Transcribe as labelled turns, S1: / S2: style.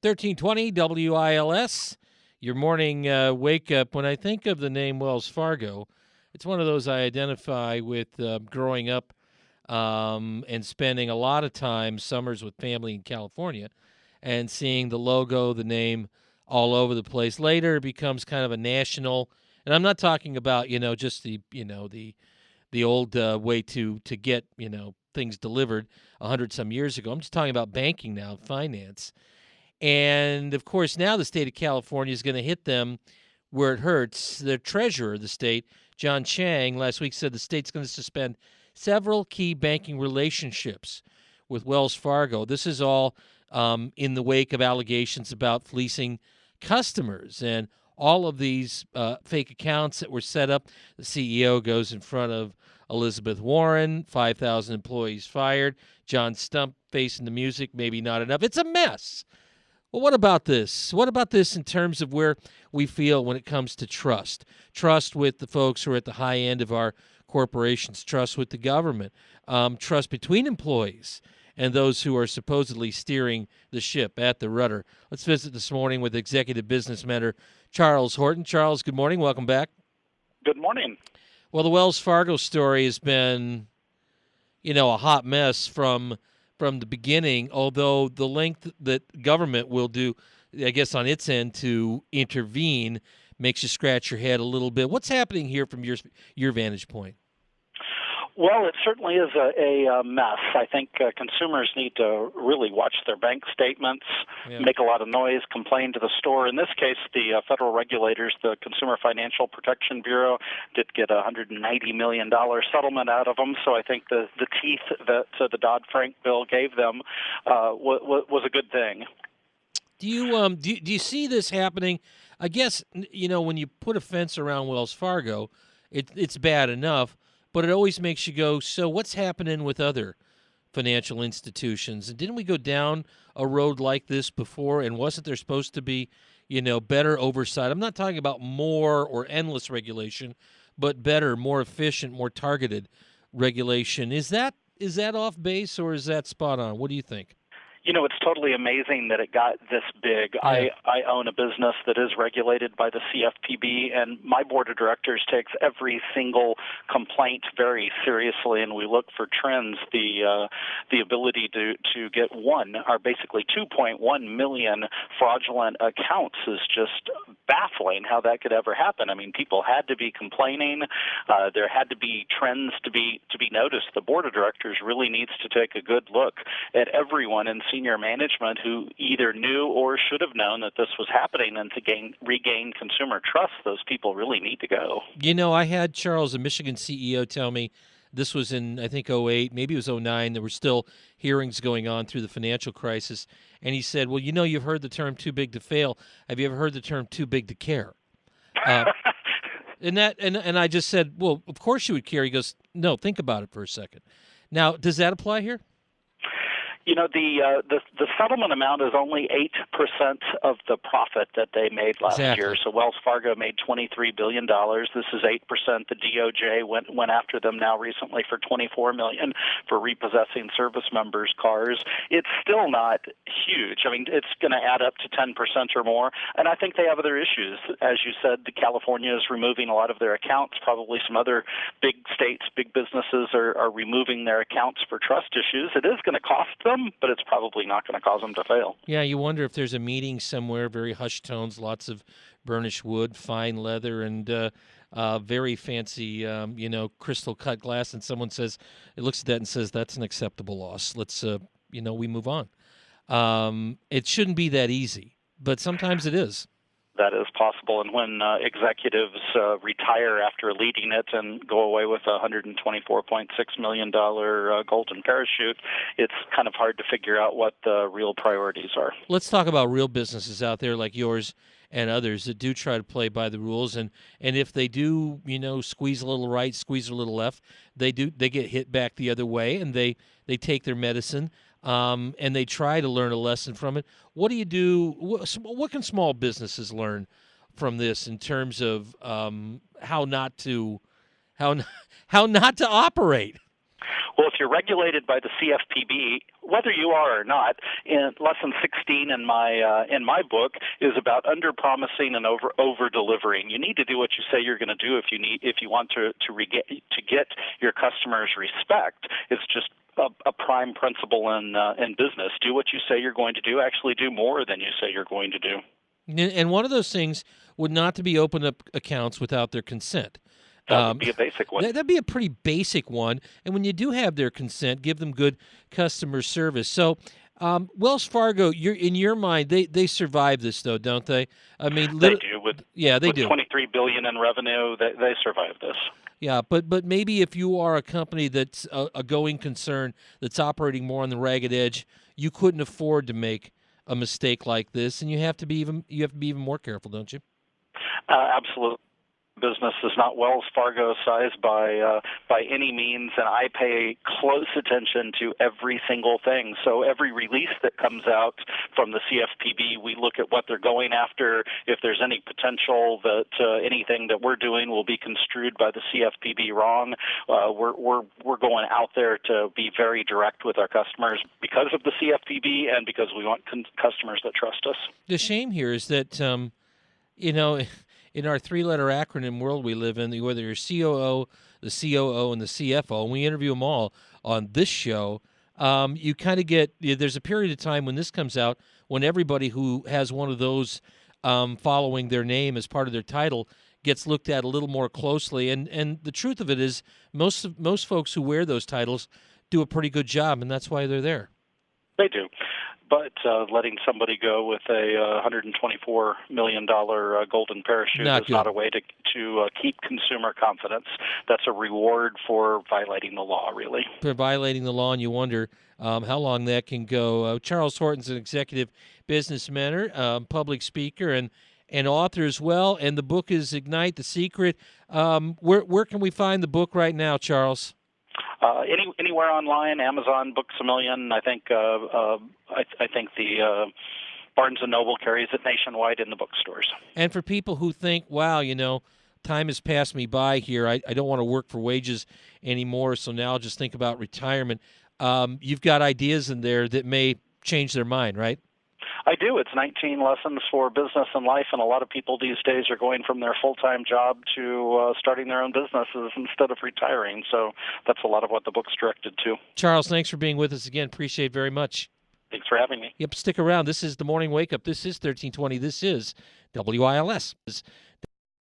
S1: 1320 WILS, your morning wake up. When I think of the name Wells Fargo, it's one of those I identify with growing up and spending a lot of time summers with family in California and seeing the logo, the name all over the place. Later it becomes kind of a national, and I'm not talking about, just the old way to get, things delivered 100 some years ago. I'm just talking about banking now, finance. And, of course, now the state of California is going to hit them where it hurts. The treasurer of the state, John Chang, last week said the state's going to suspend several key banking relationships with Wells Fargo. This is all in the wake of allegations about fleecing customers and all of these fake accounts that were set up. The CEO goes in front of Elizabeth Warren, 5,000 employees fired, John Stump facing the music, maybe not enough. It's a mess. Well, what about this? What about this in terms of where we feel when it comes to trust? Trust with the folks who are at the high end of our corporations, trust with the government, trust between employees and those who are supposedly steering the ship at the rudder. Let's visit this morning with Executive Business Mentor Charles Horton. Charles, good morning. Welcome back.
S2: Good morning.
S1: Well, the Wells Fargo story has been, a hot mess from the beginning, although the length that government will do, I guess, on its end to intervene makes you scratch your head a little bit. What's happening here from your vantage point?
S2: Well, it certainly is a mess. I think consumers need to really watch their bank statements, make a lot of noise, complain to the store. In this case, the federal regulators, the Consumer Financial Protection Bureau, did get a $190 million settlement out of them. So I think the teeth that the Dodd-Frank bill gave them was a good thing.
S1: Do you see this happening? I guess, when you put a fence around Wells Fargo, it's bad enough. But it always makes you go, so what's happening with other financial institutions? And didn't we go down a road like this before? And wasn't there supposed to be, better oversight? I'm not talking about more or endless regulation, but better, more efficient, more targeted regulation. Is that off base or is that spot on? What do you think?
S2: It's totally amazing that it got this big.
S1: Yeah.
S2: I own a business that is regulated by the CFPB, and my board of directors takes every single complaint very seriously, and we look for trends. The ability to get basically 2.1 million fraudulent accounts is just baffling how that could ever happen. I mean, people had to be complaining. There had to be trends to be noticed. The board of directors really needs to take a good look at everyone in senior management who either knew or should have known that this was happening, and to regain consumer trust, those people really need to go.
S1: I had Charles, a Michigan CEO, tell me this was in, I think, 08, maybe it was 09. There were still hearings going on through the financial crisis. And he said, well, you've heard the term too big to fail. Have you ever heard the term too big to care? And I just said, well, of course you would care. He goes, no, think about it for a second. Now, does that apply here?
S2: The settlement amount is only 8% of the profit that they made last year. So Wells Fargo made $23 billion. This is 8%. The DOJ went after them now recently for $24 million for repossessing service members' cars. It's still not huge. I mean, it's going to add up to 10% or more. And I think they have other issues. As you said, California is removing a lot of their accounts. Probably some other big states, big businesses are removing their accounts for trust issues. It is going to cost them, but it's probably not going to cause them to fail.
S1: Yeah, you wonder if there's a meeting somewhere, very hushed tones, lots of burnished wood, fine leather, and very fancy, crystal cut glass, and someone says, it looks at that and says, that's an acceptable loss. Let's, we move on. It shouldn't be that easy, but sometimes it is.
S2: That is possible, and when executives retire after leading it and go away with a $124.6 million golden parachute, it's kind of hard to figure out what the real priorities are.
S1: Let's talk about real businesses out there like yours and others that do try to play by the rules, and if they do, squeeze a little right, squeeze a little left, they get hit back the other way, and they take their medicine. And they try to learn a lesson from it. What do you do? What can small businesses learn from this in terms of how not to operate?
S2: Well, if you're regulated by the CFPB, whether you are or not, in lesson 16 in my book is about under promising and over delivering. You need to do what you say you're going to do if you want to get your customers' respect. It's just a prime principle in business. Do what you say you're going to do. Actually, do more than you say you're going to do.
S1: And one of those things would not to be open up accounts without their consent.
S2: That would be a basic one.
S1: That'd be a pretty basic one. And when you do have their consent, give them good customer service. So Wells Fargo, in your mind, they survive this, though, don't they? I mean,
S2: they do. With $23 billion in revenue, they survive this.
S1: Yeah, but maybe if you are a company that's a going concern that's operating more on the ragged edge, you couldn't afford to make a mistake like this, and you have to be even more careful, don't you?
S2: Absolutely. Business is not Wells Fargo size by any means, and I pay close attention to every single thing. So every release that comes out from the CFPB, we look at what they're going after. If there's any potential that anything that we're doing will be construed by the CFPB wrong, we're going out there to be very direct with our customers because of the CFPB and because we want customers that trust us.
S1: The shame here is that in our three-letter acronym world we live in, whether you're COO, the COO, and the CFO, and we interview them all on this show, you kind of get, there's a period of time when this comes out when everybody who has one of those following their name as part of their title gets looked at a little more closely. And the truth of it is most folks who wear those titles do a pretty good job, and that's why they're there.
S2: They do. But letting somebody go with a $124 million golden parachute is not a way to keep consumer confidence. That's a reward for violating the law, really.
S1: For violating the law, and you wonder how long that can go. Charles Horton's an executive businessman, public speaker, and author as well, and the book is Ignite the Secret. Where can we find the book right now, Charles?
S2: Anywhere online, Amazon, Books A Million. I think the Barnes & Noble carries it nationwide in the bookstores.
S1: And for people who think, wow, time has passed me by here. I don't want to work for wages anymore, so now I'll just think about retirement. You've got ideas in there that may change their mind, right?
S2: I do. It's 19 lessons for business and life, and a lot of people these days are going from their full-time job to starting their own businesses instead of retiring. So that's a lot of what the book's directed to.
S1: Charles, thanks for being with us again. Appreciate it very much.
S2: Thanks for having me.
S1: Yep, stick around. This is the Morning Wake Up. This is 1320. This is WILS.